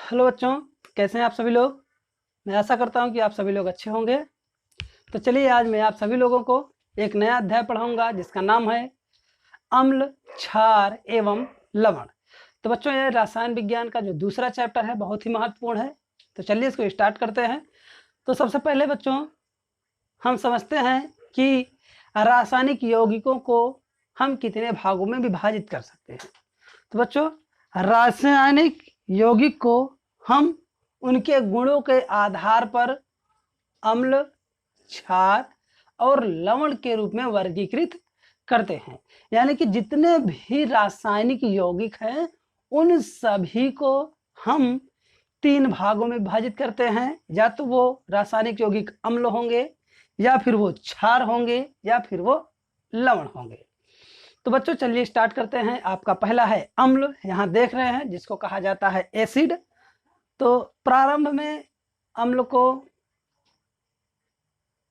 Hello बच्चों, कैसे हैं आप सभी लोग। मैं आशा करता हूं कि आप सभी लोग अच्छे होंगे। तो चलिए आज मैं आप सभी लोगों को एक नया अध्याय पढ़ाऊंगा जिसका नाम है अम्ल, क्षार एवं लवण। तो बच्चों, ये रसायन विज्ञान का जो दूसरा चैप्टर है बहुत ही महत्वपूर्ण है। तो चलिए इसको स्टार्ट करते हैं। तो सबसे पहले बच्चों, हम समझते हैं कि रासायनिक यौगिकों को हम कितने भागों में विभाजित कर सकते हैं। तो बच्चों, रासायनिक यौगिक को हम उनके गुणों के आधार पर अम्ल, क्षार और लवण के रूप में वर्गीकृत करते हैं। यानी कि जितने भी रासायनिक यौगिक हैं उन सभी को हम 3 भागों में विभाजित करते हैं। या तो वो रासायनिक यौगिक अम्ल होंगे, या फिर वो क्षार होंगे, या फिर वो लवण होंगे। तो बच्चों चलिए स्टार्ट करते हैं। आपका पहला है अम्ल, यहाँ देख रहे हैं, जिसको कहा जाता है एसिड। तो प्रारंभ में अम्ल को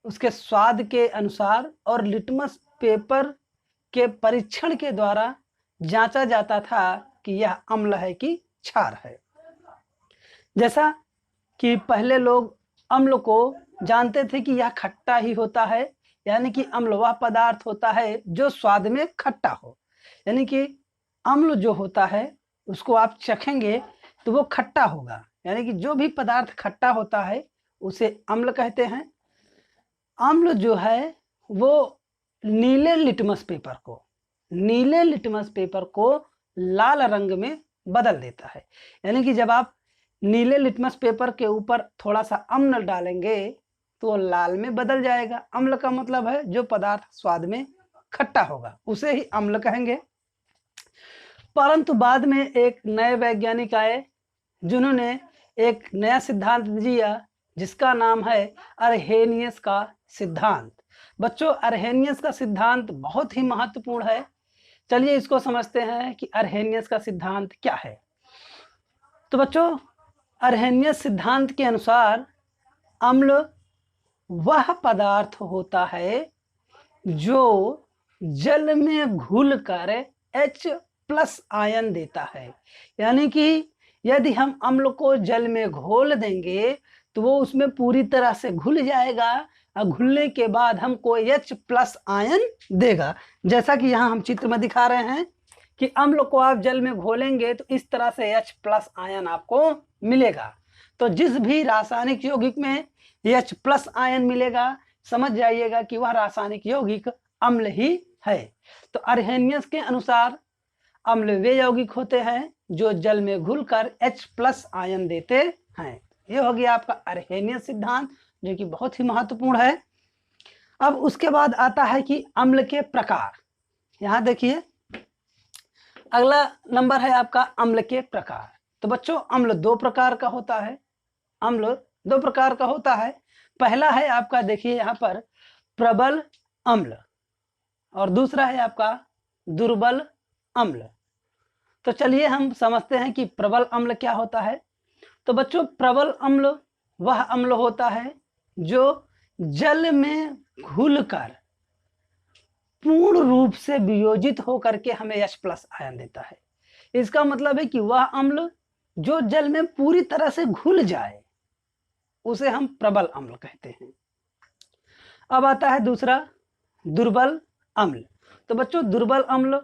उसके स्वाद के अनुसार और लिटमस पेपर के परीक्षण के द्वारा जांचा जाता था कि यह अम्ल है कि क्षार है। जैसा कि पहले लोग अम्ल को जानते थे कि यह खट्टा ही होता है, यानी कि अम्ल वह पदार्थ होता है जो स्वाद में खट्टा हो। यानी कि अम्ल जो होता है उसको आप चखेंगे तो वो खट्टा होगा। यानी कि जो भी पदार्थ खट्टा होता है उसे अम्ल कहते हैं। अम्ल जो है वो नीले लिटमस पेपर को लाल रंग में बदल देता है। यानी कि जब आप नीले लिटमस पेपर के ऊपर थोड़ा सा अम्ल डालेंगे तो वो लाल में बदल जाएगा। अम्ल का मतलब है जो पदार्थ स्वाद में खट्टा होगा उसे ही अम्ल कहेंगे। परंतु बाद में एक नए वैज्ञानिक आए जिन्होंने एक नया सिद्धांत दिया जिसका नाम है अर्हेनियस का सिद्धांत। बच्चों, अर्हेनियस का सिद्धांत बहुत ही महत्वपूर्ण है। चलिए इसको समझते हैं कि अर्हेनियस का सिद्धांत क्या है। तो बच्चों, अर्हेनियस सिद्धांत के अनुसार अम्ल वह पदार्थ होता है जो जल में घुलकर H+ आयन देता है। यानी कि यदि हम अम्ल को जल में घोल देंगे तो वो उसमें पूरी तरह से घुल जाएगा और घुलने के बाद हमको H+ आयन देगा। जैसा कि यहाँ हम चित्र में दिखा रहे हैं कि अम्ल को आप जल में घोलेंगे तो इस तरह से H+ आयन आपको मिलेगा। तो जिस भी रासायनिक यौगिक में H+ आयन मिलेगा समझ जाइएगा कि वह रासायनिक यौगिक अम्ल ही है। तो अर्हेनियस के अनुसार अम्ल वे यौगिक होते हैं जो जल में घुलकर H+ आयन देते हैं। ये हो गया आपका अर्हेनियस सिद्धांत, जो कि बहुत ही महत्वपूर्ण है। अब उसके बाद आता है कि अम्ल के प्रकार। यहाँ देखिए, अगला नंबर है आपका अम्ल के प्रकार। तो बच्चों, अम्ल 2 प्रकार का होता है। अम्ल 2 प्रकार का होता है। पहला है आपका, देखिए यहाँ पर, प्रबल अम्ल, और दूसरा है आपका दुर्बल अम्ल। तो चलिए हम समझते हैं कि प्रबल अम्ल क्या होता है। तो बच्चों, प्रबल अम्ल वह अम्ल होता है जो जल में घुलकर पूर्ण रूप से वियोजित होकर के हमें H+ आयन देता है। इसका मतलब है कि वह अम्ल जो जल में पूरी तरह से घुल जाए उसे हम प्रबल अम्ल कहते हैं। अब आता है दूसरा, दुर्बल अम्ल। तो बच्चों, दुर्बल अम्ल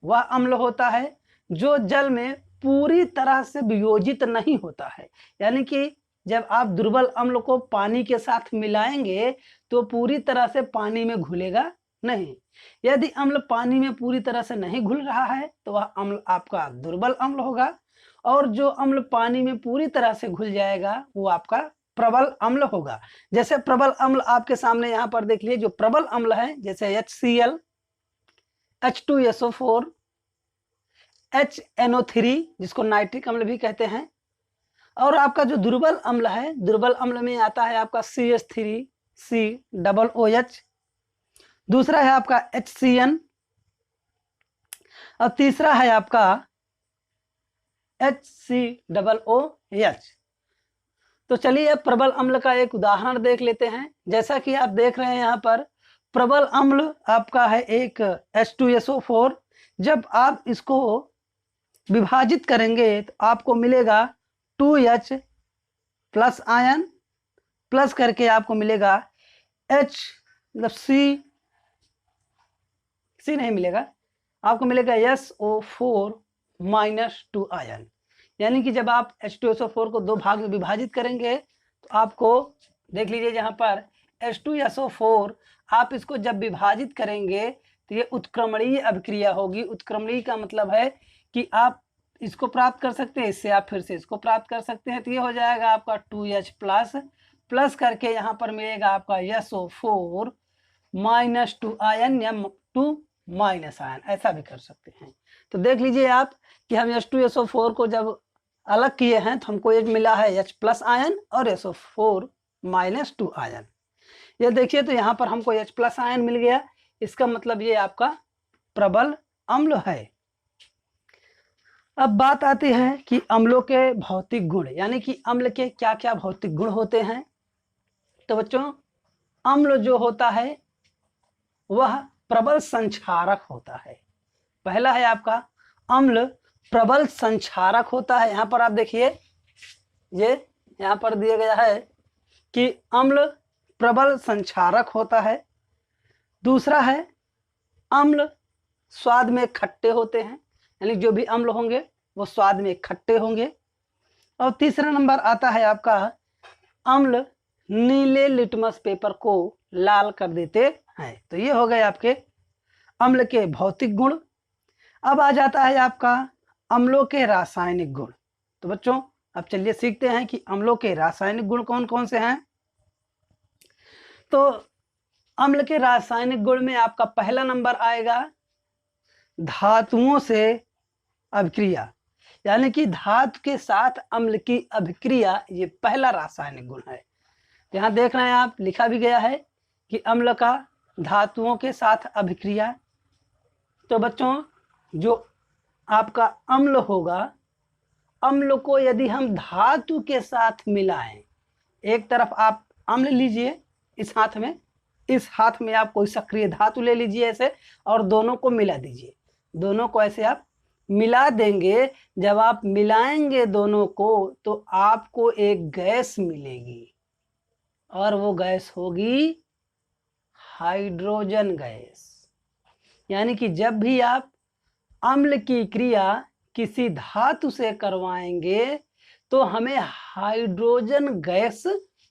वह अम्ल होता है जो जल में पूरी तरह से वियोजित नहीं होता है। यानी कि जब आप दुर्बल अम्ल को पानी के साथ मिलाएंगे तो पूरी तरह से पानी में घुलेगा नहीं। यदि अम्ल पानी में पूरी तरह से नहीं घुल रहा है तो वह अम्ल आपका दुर्बल अम्ल होगा, और जो अम्ल पानी में पूरी तरह से घुल जाएगा वो आपका प्रबल अम्ल होगा। जैसे प्रबल अम्ल आपके सामने यहाँ पर देख लीजिए, जो प्रबल अम्ल है जैसे HCl, H2SO4, HNO3 जिसको नाइट्रिक अम्ल भी कहते हैं। और आपका जो दुर्बल अम्ल है, दुर्बल अम्ल में आता है आपका CH3COOH, दूसरा है आपका HCN, और तीसरा है आपका HCOOH। तो चलिए प्रबल अम्ल का एक उदाहरण देख लेते हैं। जैसा कि आप देख रहे हैं यहाँ पर, प्रबल अम्ल आपका है एक H2SO4। जब आप इसको विभाजित करेंगे तो आपको मिलेगा 2H प्लस आयन प्लस करके आपको मिलेगा H, मतलब C नहीं मिलेगा, आपको मिलेगा SO4 माइनस 2 आयन। यानी कि जब आप H2SO4 को दो भाग में विभाजित करेंगे तो आपको देख लीजिए यहाँ पर H2SO4 आप इसको जब विभाजित करेंगे तो ये उत्क्रमणीय अभिक्रिया होगी। उत्क्रमणीय का मतलब है कि आप इसको प्राप्त कर सकते हैं, इससे आप फिर से इसको प्राप्त कर सकते हैं। तो ये हो जाएगा आपका 2H प्लस प्लस करके यहाँ पर मिलेगा आपका SO4 माइनस 2 आयन या 2 माइनस आयन, ऐसा भी कर सकते हैं। तो देख लीजिए आप कि हम H2SO4 को जब अलग किए हैं तो हमको एक मिला है H प्लस आयन और SO4 माइनस 2 आयन। ये देखिए तो यहाँ पर हमको H प्लस आयन मिल गया, इसका मतलब ये आपका प्रबल अम्ल है। अब बात आती है कि अम्लों के भौतिक गुण, यानी कि अम्ल के क्या क्या भौतिक गुण होते हैं। तो बच्चों अम्ल जो होता है वह प्रबल संक्षारक होता है। पहला है आपका अम्ल प्रबल संक्षारक होता है। यहाँ पर आप देखिए ये यहाँ पर दिया गया है कि अम्ल प्रबल संक्षारक होता है। दूसरा है अम्ल स्वाद में खट्टे होते हैं, यानी जो भी अम्ल होंगे वो स्वाद में खट्टे होंगे। और तीसरा नंबर आता है आपका अम्ल नीले लिटमस पेपर को लाल कर देते हैं। तो ये हो गए आपके अम्ल के भौतिक गुण। अब आ जाता है आपका अम्लों के रासायनिक गुण। तो बच्चों अब चलिए सीखते हैं कि अम्लों के रासायनिक गुण कौन कौन से हैं। तो अम्ल के रासायनिक गुण में आपका पहला नंबर आएगा धातुओं से अभिक्रिया, यानी कि धातु के साथ अम्ल की अभिक्रिया, ये पहला रासायनिक गुण है। यहाँ देख रहे हैं आप, लिखा भी गया है कि अम्ल का धातुओं के साथ अभिक्रिया। तो बच्चों जो आपका अम्ल होगा, अम्ल को यदि हम धातु के साथ मिलाएं, एक तरफ आप अम्ल लीजिए इस हाथ में, इस हाथ में आप कोई सक्रिय धातु ले लीजिए ऐसे और दोनों को मिला दीजिए। दोनों को ऐसे आप मिला देंगे, जब आप मिलाएंगे दोनों को तो आपको एक गैस मिलेगी और वो गैस होगी हाइड्रोजन गैस। यानी कि जब भी आप अम्ल की क्रिया किसी धातु से करवाएंगे तो हमें हाइड्रोजन गैस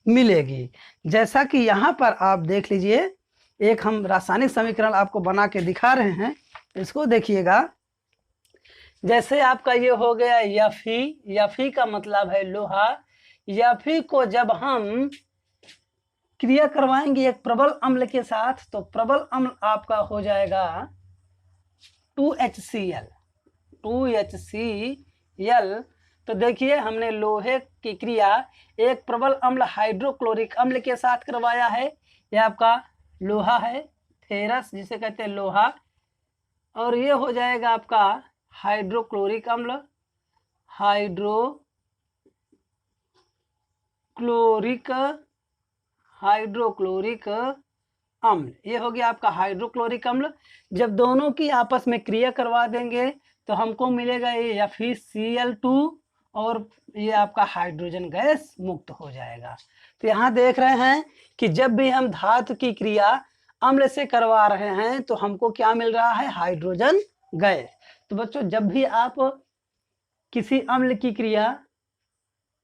मिलेगी। जैसा कि यहाँ पर आप देख लीजिए, एक हम रासायनिक समीकरण आपको बना के दिखा रहे हैं, इसको देखिएगा। जैसे आपका ये हो गया Fe का मतलब है लोहा। Fe को जब हम क्रिया करवाएंगे एक प्रबल अम्ल के साथ तो प्रबल अम्ल आपका हो जाएगा 2HCl। तो देखिए हमने लोहे की क्रिया एक प्रबल अम्ल हाइड्रोक्लोरिक अम्ल के साथ करवाया है। यह आपका लोहा है, फेरस जिसे कहते हैं लोहा, और ये हो जाएगा आपका हाइड्रोक्लोरिक अम्ल, हाइड्रोक्लोरिक अम्ल, ये हो गया आपका हाइड्रोक्लोरिक अम्ल। जब दोनों की आपस में क्रिया करवा देंगे तो हमको मिलेगा ये FeCl2 और ये आपका हाइड्रोजन गैस मुक्त हो जाएगा। तो यहाँ देख रहे हैं कि जब भी हम धातु की क्रिया अम्ल से करवा रहे हैं तो हमको क्या मिल रहा है, हाइड्रोजन गैस। तो बच्चों जब भी आप किसी अम्ल की क्रिया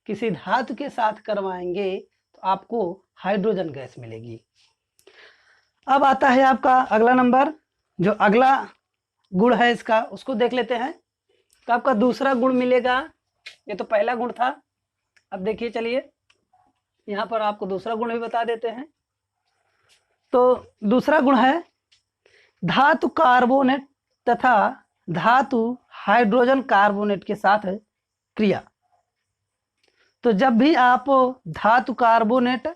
किसी धातु के साथ करवाएंगे तो आपको हाइड्रोजन गैस मिलेगी। अब आता है आपका अगला नंबर, जो अगला गुण है इसका उसको देख लेते हैं। तो आपका दूसरा गुण मिलेगा, ये तो पहला गुण था। अब देखिए चलिए यहाँ पर आपको दूसरा गुण भी बता देते हैं। तो दूसरा गुण है धातु कार्बोनेट तथा धातु हाइड्रोजन कार्बोनेट के साथ क्रिया। तो जब भी आप धातु कार्बोनेट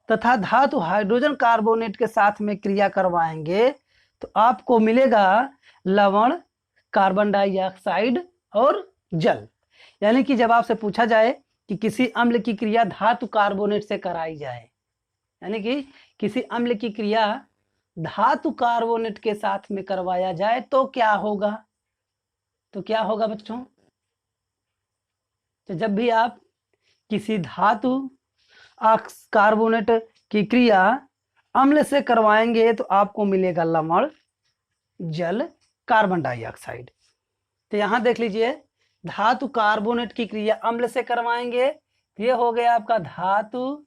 तथा धातु हाइड्रोजन कार्बोनेट के साथ में क्रिया करवाएंगे तो आपको मिलेगा लवण, कार्बन डाइऑक्साइड और जल। यानी कि जब आपसे पूछा जाए कि किसी अम्ल की क्रिया धातु कार्बोनेट से कराई जाए, यानी कि किसी अम्ल की क्रिया धातु कार्बोनेट के साथ में करवाया जाए तो क्या होगा, तो क्या होगा बच्चों, तो जब भी आप किसी धातु कार्बोनेट की क्रिया अम्ल से करवाएंगे तो आपको मिलेगा लवण, जल, कार्बन डाइऑक्साइड। तो यहाँ देख लीजिए, धातु कार्बोनेट की क्रिया अम्ल से करवाएंगे, ये हो गया आपका धातु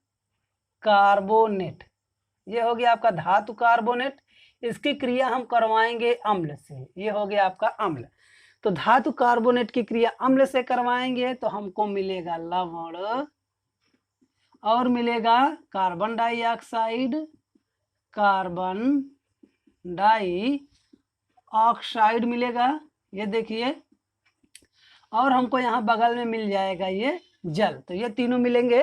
कार्बोनेट, ये हो गया आपका धातु कार्बोनेट। इसकी क्रिया हम करवाएंगे अम्ल से, ये हो गया आपका अम्ल। तो धातु कार्बोनेट की क्रिया अम्ल से करवाएंगे तो हमको मिलेगा लवण और मिलेगा कार्बन डाइऑक्साइड, कार्बन डाइऑक्साइड मिलेगा, ये देखिए। और हमको यहाँ बगल में मिल जाएगा ये जल। तो ये तीनों मिलेंगे।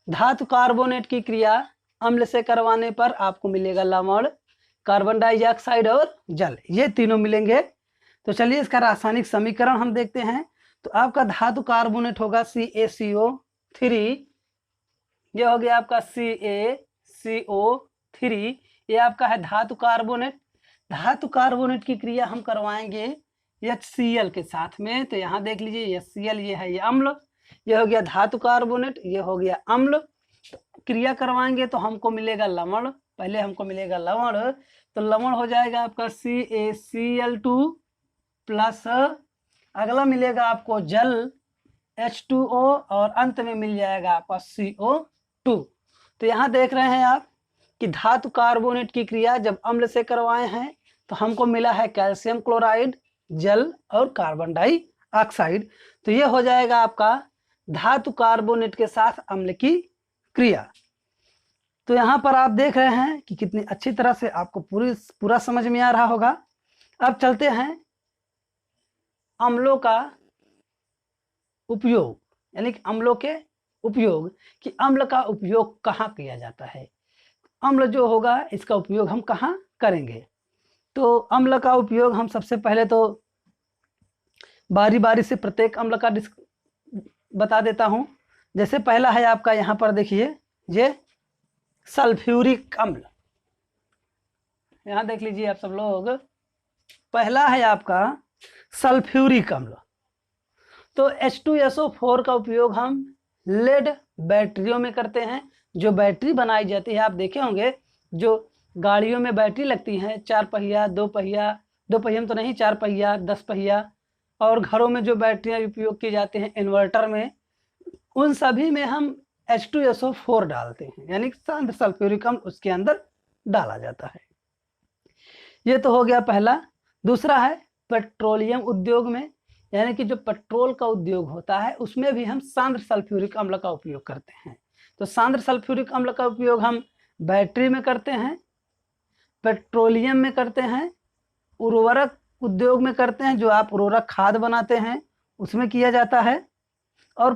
धातु कार्बोनेट की क्रिया अम्ल से करवाने पर आपको मिलेगा लवण, कार्बन डाइऑक्साइड और जल, ये तीनों मिलेंगे। तो चलिए इसका रासायनिक समीकरण हम देखते हैं। तो आपका धातु कार्बोनेट होगा CaCO3, ये हो गया आपका CaCO3, ये आपका है धातु कार्बोनेट। धातु कार्बोनेट की क्रिया हम करवाएंगे HCl के साथ में। तो यहाँ देख लीजिए HCl, ये है ये अम्ल, ये हो गया धातु कार्बोनेट, ये हो गया अम्ल। तो क्रिया करवाएंगे तो हमको मिलेगा लवण, पहले हमको मिलेगा लवण, तो लवण हो जाएगा आपका CaCl2 प्लस अगला मिलेगा आपको जल H2O और अंत में मिल जाएगा आपका CO2। तो यहाँ देख रहे हैं आप कि धातु कार्बोनेट की क्रिया जब अम्ल से करवाए हैं तो हमको मिला है कैल्शियम क्लोराइड, जल और कार्बन डाइऑक्साइड। तो ये हो जाएगा आपका धातु कार्बोनेट के साथ अम्ल की क्रिया। तो यहाँ पर आप देख रहे हैं कि कितनी अच्छी तरह से आपको पूरा समझ में आ रहा होगा। अब चलते हैं अम्लों का उपयोग, यानी कि अम्लों के उपयोग, कि अम्ल का उपयोग कहाँ किया जाता है, अम्ल जो होगा इसका उपयोग हम कहाँ करेंगे। तो अम्ल का उपयोग हम सबसे पहले तो बारी बारी से प्रत्येक अम्ल का बता देता हूँ। जैसे पहला है आपका, यहाँ पर देखिए ये सल्फ्यूरिक अम्ल, यहाँ देख लीजिए आप सब लोग, पहला है आपका सल्फ्यूरिक अम्ल। तो H2SO4 का उपयोग हम लेड बैटरियों में करते हैं। जो बैटरी बनाई जाती है, आप देखे होंगे जो गाड़ियों में बैटरी लगती हैं, 4 पहिया, 2 पहिया, 2 पहिया में तो नहीं, 4 पहिया, 10 पहिया, और घरों में जो बैटरियां उपयोग की जाती हैं इन्वर्टर में, उन सभी में हम H2SO4 डालते हैं, यानी सांद्र सल्फ्यूरिक अम्ल उसके अंदर डाला जाता है। ये तो हो गया पहला। दूसरा है पेट्रोलियम उद्योग में, यानी कि जो पेट्रोल का उद्योग होता है उसमें भी हम सांद्र सल्फ्यूरिक अम्ल का उपयोग करते हैं। तो सांद्र सल्फ्यूरिक अम्ल का उपयोग हम बैटरी में करते हैं, पेट्रोलियम में करते हैं, उर्वरक उद्योग में करते हैं, जो आप उर्वरक खाद बनाते हैं उसमें किया जाता है, और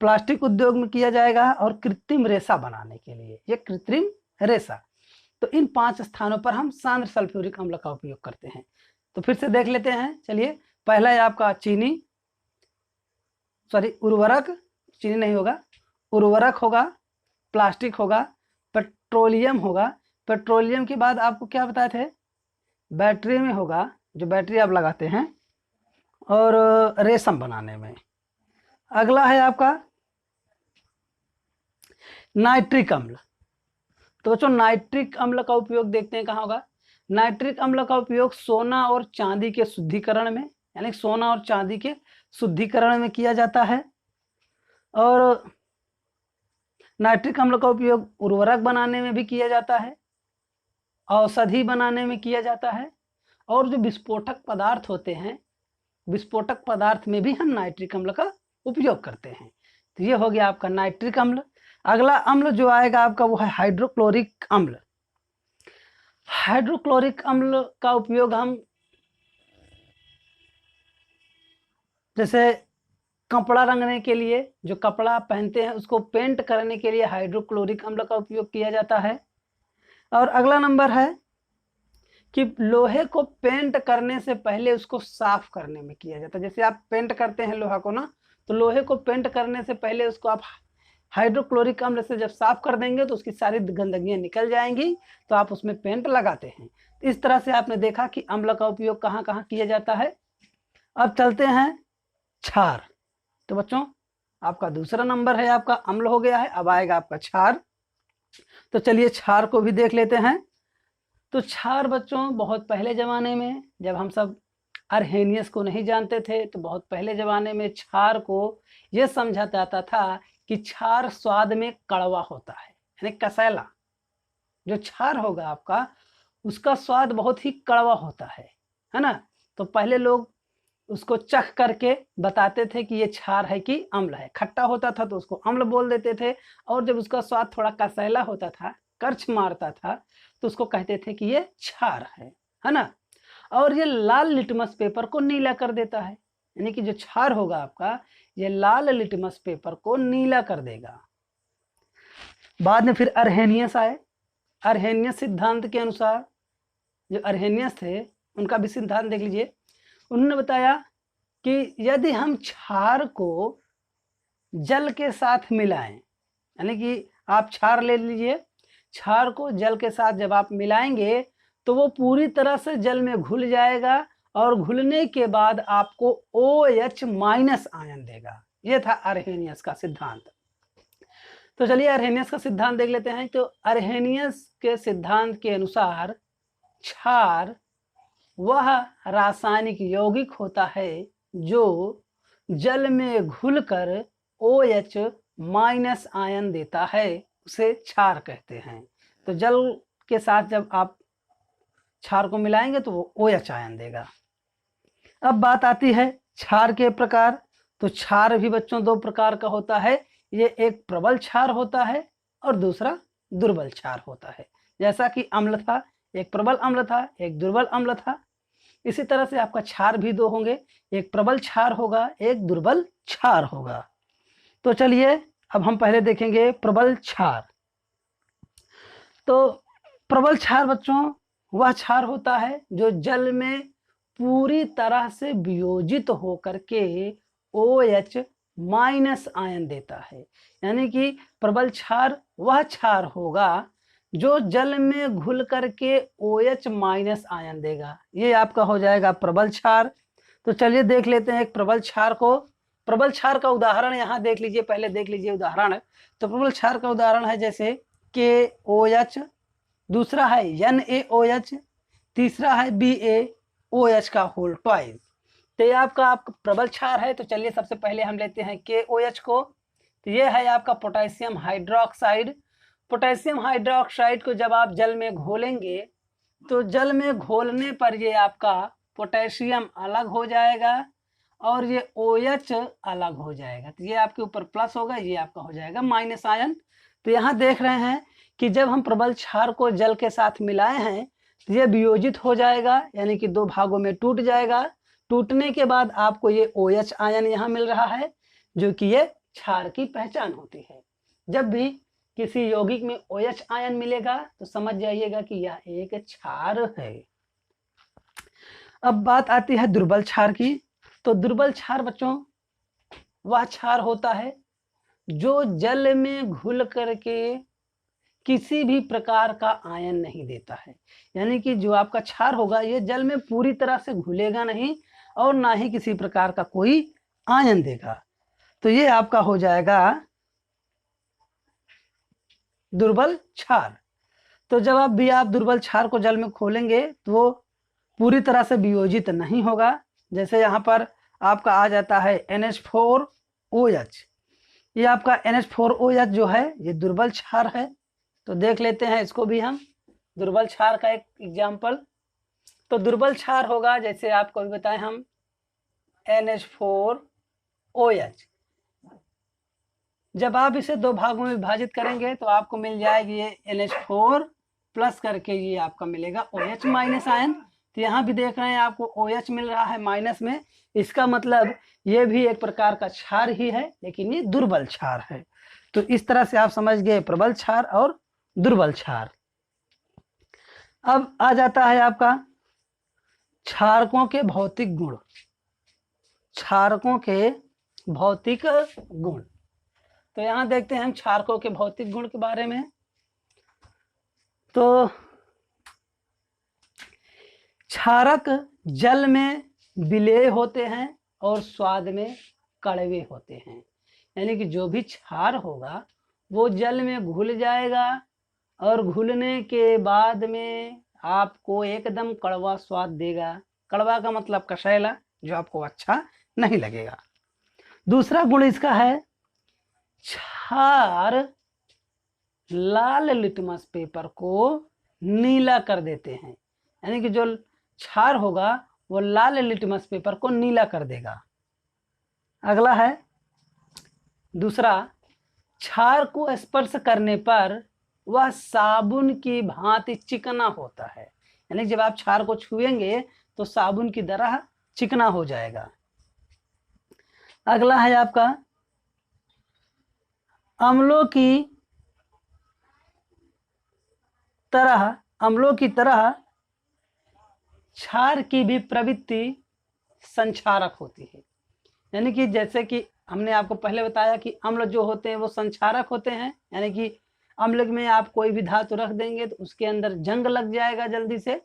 प्लास्टिक उद्योग में किया जाएगा, और कृत्रिम रेशा बनाने के लिए, ये कृत्रिम रेशा। तो इन 5 स्थानों पर हम सांद्र सल्फ्यूरिक अम्ल का उपयोग करते हैं। तो फिर से देख लेते हैं। चलिए, पहला है आपका उर्वरक, चीनी नहीं होगा, उर्वरक होगा, प्लास्टिक होगा, पेट्रोलियम होगा। पेट्रोलियम के बाद आपको क्या बताए थे, बैटरी में होगा, जो बैटरी आप लगाते हैं, और रेशम बनाने में। अगला है आपका नाइट्रिक अम्ल। तो बच्चों नाइट्रिक अम्ल का उपयोग देखते हैं कहाँ होगा। नाइट्रिक अम्ल का उपयोग सोना और चांदी के शुद्धिकरण में, यानी सोना और चांदी के शुद्धिकरण में किया जाता है। और नाइट्रिक अम्ल का उपयोग उर्वरक बनाने में भी किया जाता है, औषधि बनाने में किया जाता है, और जो विस्फोटक पदार्थ होते हैं, विस्फोटक पदार्थ में भी हम नाइट्रिक अम्ल का उपयोग करते हैं। तो ये हो गया आपका नाइट्रिक अम्ल। अगला अम्ल जो आएगा आपका वो है हाइड्रोक्लोरिक अम्ल। हाइड्रोक्लोरिक अम्ल का उपयोग हम जैसे कपड़ा रंगने के लिए, जो कपड़ा पहनते हैं उसको पेंट करने के लिए हाइड्रोक्लोरिक अम्ल का उपयोग किया जाता है। और अगला नंबर है कि लोहे को पेंट करने से पहले उसको साफ करने में किया जाता है। जैसे आप पेंट करते हैं लोहा को ना, तो लोहे को पेंट करने से पहले उसको आप हाइड्रोक्लोरिक अम्ल से जब साफ कर देंगे तो उसकी सारी गंदगियां निकल जाएंगी, तो आप उसमें पेंट लगाते हैं। इस तरह से आपने देखा कि अम्ल का उपयोग कहाँ कहाँ किया जाता है। अब चलते हैं क्षार। तो बच्चों आपका दूसरा नंबर है आपका अम्ल हो गया है। अब आएगा आपका क्षार। तो चलिए क्षार को भी देख लेते हैं। तो क्षार बच्चों बहुत पहले ज़माने में, जब हम सब अर्हेनियस को नहीं जानते थे, तो बहुत पहले ज़माने में क्षार को यह समझा जाता था कि क्षार स्वाद में कड़वा होता है, यानी कसैला। जो क्षार होगा आपका उसका स्वाद बहुत ही कड़वा होता है ना। तो पहले लोग उसको चख करके बताते थे कि ये क्षार है कि अम्ल है। खट्टा होता था तो उसको अम्ल बोल देते थे, और जब उसका स्वाद थोड़ा कसैला होता था, करछ मारता था, तो उसको कहते थे कि ये क्षार है ना। और ये लाल लिटमस पेपर को नीला कर देता है, यानी कि जो क्षार होगा आपका ये लाल लिटमस पेपर को नीला कर देगा। बाद में फिर अर्हेनियस आए। अर्हेनियस सिद्धांत के अनुसार, जो अर्हेनियस थे उनका भी सिद्धांत देख लीजिए। उन्होंने बताया कि यदि हम क्षार को जल के साथ मिलाएं, यानी कि आप क्षार ले लीजिए, क्षार को जल के साथ जब आप मिलाएंगे तो वो पूरी तरह से जल में घुल जाएगा, और घुलने के बाद आपको OH माइनस आयन देगा। ये था अर्हेनियस का सिद्धांत। तो चलिए अर्हेनियस का सिद्धांत देख लेते हैं। तो अर्हेनियस के सिद्धांत के अनुसार क्षार वह रासायनिक यौगिक होता है जो जल में घुलकर OH माइनस आयन देता है, उसे क्षार कहते हैं। तो जल के साथ जब आप क्षार को मिलाएंगे तो वो OH आयन देगा। अब बात आती है क्षार के प्रकार। तो क्षार भी बच्चों दो प्रकार का होता है। ये एक प्रबल क्षार होता है और दूसरा दुर्बल क्षार होता है। जैसा कि अम्ल था, एक प्रबल अम्ल था, एक दुर्बल अम्ल था, इसी तरह से आपका क्षार भी दो होंगे, एक प्रबल क्षार होगा, एक दुर्बल क्षार होगा। तो चलिए अब हम पहले देखेंगे प्रबल क्षार। तो प्रबल क्षार बच्चों वह क्षार होता है जो जल में पूरी तरह से वियोजित होकर के OH माइनस आयन देता है। यानी कि प्रबल क्षार वह क्षार होगा जो जल में घुल करके OH माइनस आयन देगा। ये आपका हो जाएगा प्रबल क्षार। तो चलिए देख लेते हैं एक प्रबल क्षार को। प्रबल क्षार का उदाहरण यहाँ देख लीजिए, पहले देख लीजिए उदाहरण। तो प्रबल क्षार का उदाहरण है जैसे KOH, दूसरा है NaOH, तीसरा है BaOH का होल ट्वाइस। तो ये आपका प्रबल क्षार है। तो चलिए सबसे पहले हम लेते हैं KOH को। तो ये है आपका पोटेशियम हाइड्रोक्साइड। पोटेशियम हाइड्रोक्साइड को जब आप जल में घोलेंगे तो जल में घोलने पर ये आपका पोटेशियम अलग हो जाएगा और ये OH अलग हो जाएगा। तो ये आपके ऊपर प्लस होगा, ये आपका हो जाएगा माइनस आयन। तो यहाँ देख रहे हैं कि जब हम प्रबल क्षार को जल के साथ मिलाए हैं तो ये वियोजित हो जाएगा, यानी कि दो भागों में टूट जाएगा। टूटने के बाद आपको ये OH आयन यहाँ मिल रहा है, जो कि ये क्षार की पहचान होती है। जब भी किसी यौगिक में OH आयन मिलेगा तो समझ जाइएगा कि यह एक क्षार है। अब बात आती है दुर्बल क्षार की। तो दुर्बल क्षार बच्चों वह क्षार होता है जो जल में घुल करके किसी भी प्रकार का आयन नहीं देता है। यानी कि जो आपका क्षार होगा ये जल में पूरी तरह से घुलेगा नहीं और ना ही किसी प्रकार का कोई आयन देगा। तो ये आपका हो जाएगा दुर्बल क्षार। तो जब आप दुर्बल क्षार को जल में खोलेंगे तो वो पूरी तरह से वियोजित नहीं होगा। जैसे यहाँ पर आपका आ जाता है NH4OH। ये आपका NH4OH जो है ये दुर्बल क्षार है। तो देख लेते हैं इसको भी हम, दुर्बल क्षार का एक एग्जाम्पल। तो दुर्बल क्षार होगा जैसे आपको भी बताएं हम NH4OH। जब आप इसे दो भागों में विभाजित करेंगे तो आपको मिल जाएगी ये NH4 प्लस करके ये आपका मिलेगा OH माइनस आयन। तो यहाँ भी देख रहे हैं आपको OH मिल रहा है माइनस में। इसका मतलब ये भी एक प्रकार का क्षार ही है, लेकिन ये दुर्बल क्षार है। तो इस तरह से आप समझ गए प्रबल क्षार और दुर्बल क्षार। अब आ जाता है आपका क्षारकों के भौतिक गुण। क्षारकों के भौतिक गुण। तो यहाँ देखते हैं हम क्षारकों के भौतिक गुण के बारे में। तो क्षारक जल में विलेय होते हैं और स्वाद में कड़वे होते हैं। यानी कि जो भी क्षार होगा वो जल में घुल जाएगा और घुलने के बाद में आपको एकदम कड़वा स्वाद देगा। कड़वा का मतलब कषैला, जो आपको अच्छा नहीं लगेगा। दूसरा गुण इसका है, क्षार लाल लिटमस पेपर को नीला कर देते हैं। यानी कि जो क्षार होगा वो लाल लिटमस पेपर को नीला कर देगा। अगला है दूसरा, क्षार को स्पर्श करने पर वह साबुन की भांति चिकना होता है। यानी जब आप क्षार को छुएंगे तो साबुन की तरह चिकना हो जाएगा। अगला है आपका, अम्लों की तरह क्षार की भी प्रवृत्ति संक्षारक होती है। यानी कि जैसे कि हमने आपको पहले बताया कि अम्ल जो होते हैं वो संक्षारक होते हैं। यानी कि अम्ल में आप कोई भी धातु रख देंगे तो उसके अंदर जंग लग जाएगा जल्दी से।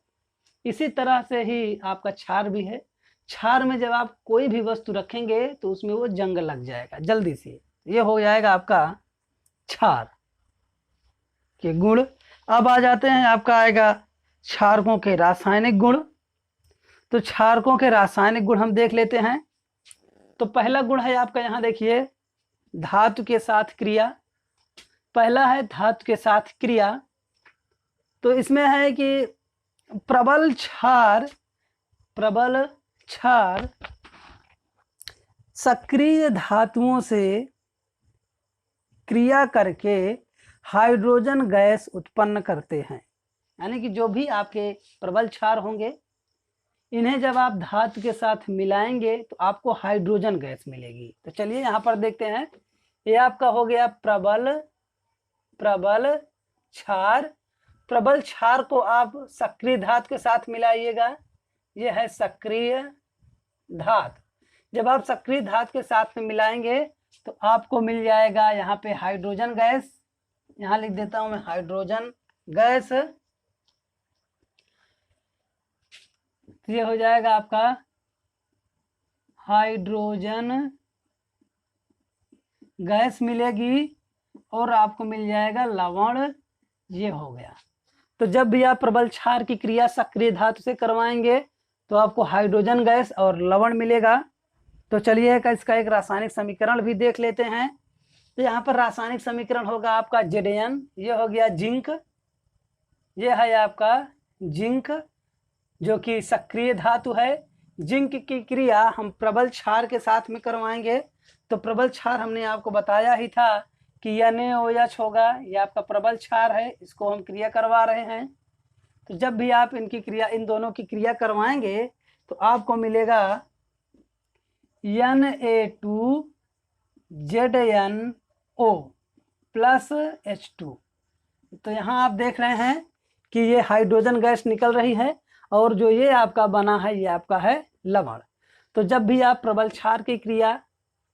इसी तरह से ही आपका क्षार भी है। क्षार में जब आप कोई भी वस्तु रखेंगे तो उसमें वो जंग लग जाएगा जल्दी से। ये हो जाएगा आपका क्षार के गुण। अब आ जाते हैं, आपका आएगा क्षारकों के रासायनिक गुण। तो क्षारकों के रासायनिक गुण हम देख लेते हैं। तो पहला गुण है आपका, यहाँ देखिए, धातु के साथ क्रिया। पहला है धातु के साथ क्रिया। तो इसमें है कि प्रबल क्षार सक्रिय धातुओं से क्रिया करके हाइड्रोजन गैस उत्पन्न करते हैं। यानी कि जो भी आपके प्रबल क्षार होंगे, इन्हें जब आप धातु के साथ मिलाएंगे तो आपको हाइड्रोजन गैस मिलेगी। तो चलिए यहाँ पर देखते हैं। ये आपका हो गया प्रबल क्षार। प्रबल क्षार को आप सक्रिय धातु के साथ मिलाइएगा। ये है सक्रिय धातु। जब आप सक्रिय धातु के साथ में मिलाएंगे तो आपको मिल जाएगा यहाँ पे हाइड्रोजन गैस। यहाँ लिख देता हूं मैं हाइड्रोजन गैस। ये हो जाएगा आपका हाइड्रोजन गैस मिलेगी और आपको मिल जाएगा लवण। ये हो गया। तो जब भी आप प्रबल क्षार की क्रिया सक्रिय धातु से करवाएंगे तो आपको हाइड्रोजन गैस और लवण मिलेगा। तो चलिए इसका एक रासायनिक समीकरण भी देख लेते हैं। तो यहाँ पर रासायनिक समीकरण होगा आपका Zn। ये हो गया जिंक। ये है आपका जिंक जो कि सक्रिय धातु है। जिंक की क्रिया हम प्रबल क्षार के साथ में करवाएंगे। तो प्रबल क्षार हमने आपको बताया ही था कि NaOH होगा। ये आपका प्रबल क्षार है, इसको हम क्रिया करवा रहे हैं। तो जब भी आप इन दोनों की क्रिया करवाएंगे तो आपको मिलेगा Na2ZnO प्लस H2। तो यहाँ आप देख रहे हैं कि ये हाइड्रोजन गैस निकल रही है और जो ये आपका बना है ये आपका है लवण। तो जब भी आप प्रबल क्षार की क्रिया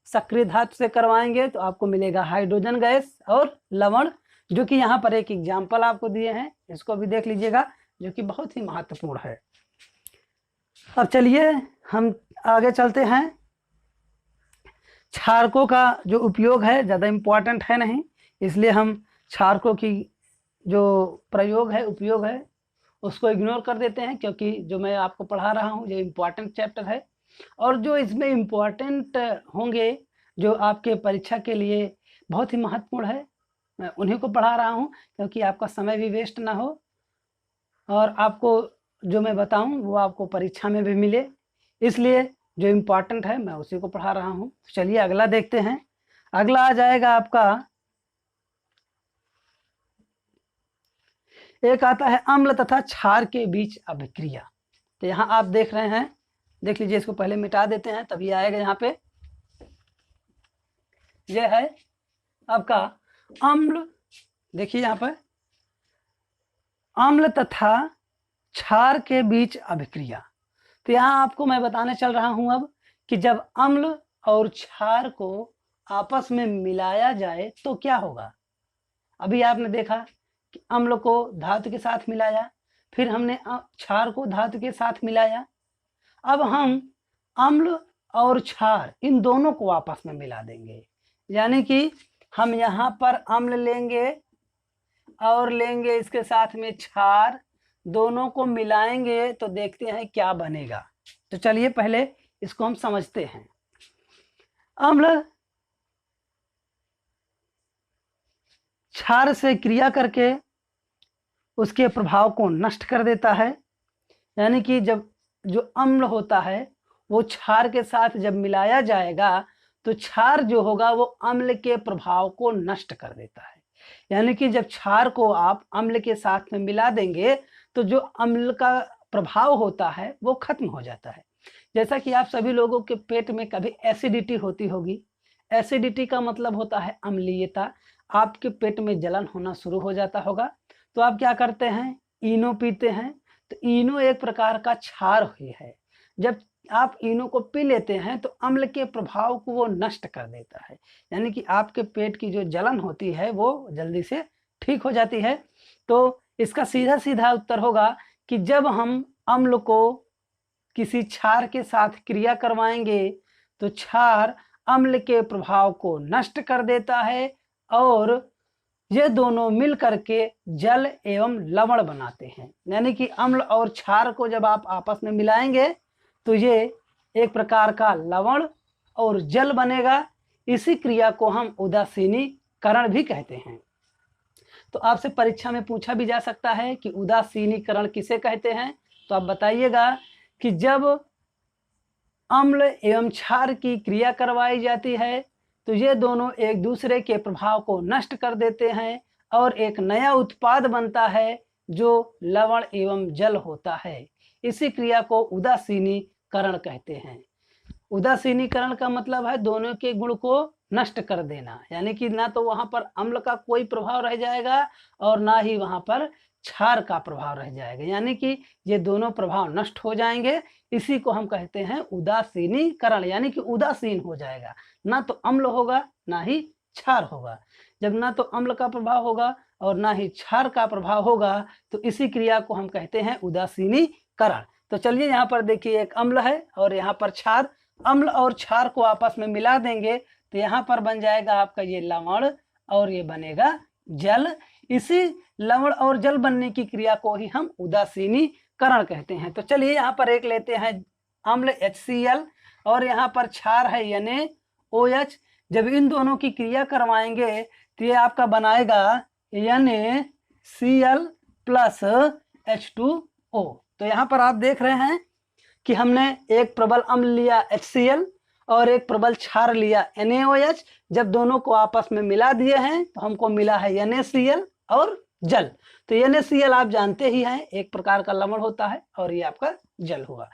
सक्रिय धातु से करवाएंगे तो आपको मिलेगा हाइड्रोजन गैस और लवण, जो कि यहाँ पर एक एग्जाम्पल आपको दिए हैं, इसको भी देख लीजिएगा, जो कि बहुत ही महत्वपूर्ण है। अब चलिए हम आगे चलते हैं। क्षारकों का जो उपयोग है ज़्यादा इम्पोर्टेंट है नहीं, इसलिए हम क्षारकों की जो प्रयोग है, उपयोग है, उसको इग्नोर कर देते हैं, क्योंकि जो मैं आपको पढ़ा रहा हूँ ये इम्पोर्टेंट चैप्टर है। और जो इसमें इम्पोर्टेंट होंगे, जो आपके परीक्षा के लिए बहुत ही महत्वपूर्ण है, मैं उन्हीं को पढ़ा रहा हूँ, क्योंकि आपका समय भी वेस्ट ना हो और आपको जो मैं बताऊँ वो आपको परीक्षा में भी मिले। इसलिए जो इम्पोर्टेंट है मैं उसी को पढ़ा रहा हूँ। तो चलिए अगला देखते हैं। अगला आ जाएगा आपका, एक आता है अम्ल तथा क्षार के बीच अभिक्रिया। तो यहाँ आप देख रहे हैं, देख लीजिए, इसको पहले मिटा देते हैं तभी आएगा यहाँ पे। यह है आपका अम्ल। देखिए यहाँ पर अम्ल तथा क्षार के बीच अभिक्रिया। तो यहाँ आपको मैं बताने चल रहा हूँ अब कि जब अम्ल और क्षार को आपस में मिलाया जाए तो क्या होगा। अभी आपने देखा कि अम्ल को धातु के साथ मिलाया, फिर हमने क्षार को धातु के साथ मिलाया। अब हम अम्ल और क्षार इन दोनों को आपस में मिला देंगे। यानी कि हम यहाँ पर अम्ल लेंगे और लेंगे इसके साथ में क्षार, दोनों को मिलाएंगे तो देखते हैं क्या बनेगा। तो चलिए पहले इसको हम समझते हैं। अम्ल क्षार से क्रिया करके उसके प्रभाव को नष्ट कर देता है। यानी कि जब जो अम्ल होता है वो क्षार के साथ जब मिलाया जाएगा तो क्षार जो होगा वो अम्ल के प्रभाव को नष्ट कर देता है। यानी कि जब क्षार को आप अम्ल के साथ में मिला देंगे तो जो अम्ल का प्रभाव होता है वो खत्म हो जाता है। जैसा कि आप सभी लोगों के पेट में कभी एसिडिटी होती होगी। एसिडिटी का मतलब होता है अम्लीयता। आपके पेट में जलन होना शुरू हो जाता होगा तो आप क्या करते हैं, इनो पीते हैं। तो इनो एक प्रकार का क्षार ही है। जब आप इनो को पी लेते हैं तो अम्ल के प्रभाव को वो नष्ट कर देता है। यानी कि आपके पेट की जो जलन होती है वो जल्दी से ठीक हो जाती है। तो इसका सीधा सीधा उत्तर होगा कि जब हम अम्ल को किसी क्षार के साथ क्रिया करवाएंगे तो क्षार अम्ल के प्रभाव को नष्ट कर देता है और ये दोनों मिल करके जल एवं लवण बनाते हैं। यानी कि अम्ल और क्षार को जब आप आपस में मिलाएंगे तो ये एक प्रकार का लवण और जल बनेगा। इसी क्रिया को हम उदासीनीकरण भी कहते हैं। तो आपसे परीक्षा में पूछा भी जा सकता है कि उदासीनीकरण किसे कहते हैं। तो आप बताइएगा कि जब अम्ल एवं क्षार की क्रिया करवाई जाती है तो ये दोनों एक दूसरे के प्रभाव को नष्ट कर देते हैं और एक नया उत्पाद बनता है जो लवण एवं जल होता है। इसी क्रिया को उदासीनीकरण कहते हैं। उदासीनीकरण का मतलब है दोनों के गुण को नष्ट कर देना। यानी कि ना तो वहां पर अम्ल का कोई प्रभाव रह जाएगा और ना ही वहां पर क्षार का प्रभाव रह जाएगा। यानी कि ये दोनों प्रभाव नष्ट हो जाएंगे। इसी को हम कहते हैं उदासीनीकरण। यानी कि उदासीन हो जाएगा, ना तो अम्ल होगा ना ही क्षार होगा। जब ना तो अम्ल का प्रभाव होगा और ना ही क्षार का प्रभाव होगा तो इसी क्रिया को हम कहते हैं उदासीनीकरण। तो चलिए यहाँ पर देखिए, एक अम्ल है और यहाँ पर क्षार। अम्ल और क्षार को आपस में मिला देंगे तो यहाँ पर बन जाएगा आपका ये लवण और ये बनेगा जल। इसी लवण और जल बनने की क्रिया को ही हम उदासीनीकरण कहते हैं। तो चलिए यहाँ पर एक लेते हैं अम्ल HCl और यहाँ पर क्षार है NaOH। जब इन दोनों की क्रिया करवाएंगे तो ये आपका बनाएगा NaCl प्लस H2O। तो यहाँ पर आप देख रहे हैं कि हमने एक प्रबल अम्ल लिया HCl और एक प्रबल क्षार लिया NaOH। जब दोनों को आपस में मिला दिए हैं तो हमको मिला है NaCl और जल। तो NaCl आप जानते ही हैं एक प्रकार का लवण होता है और ये आपका जल हुआ।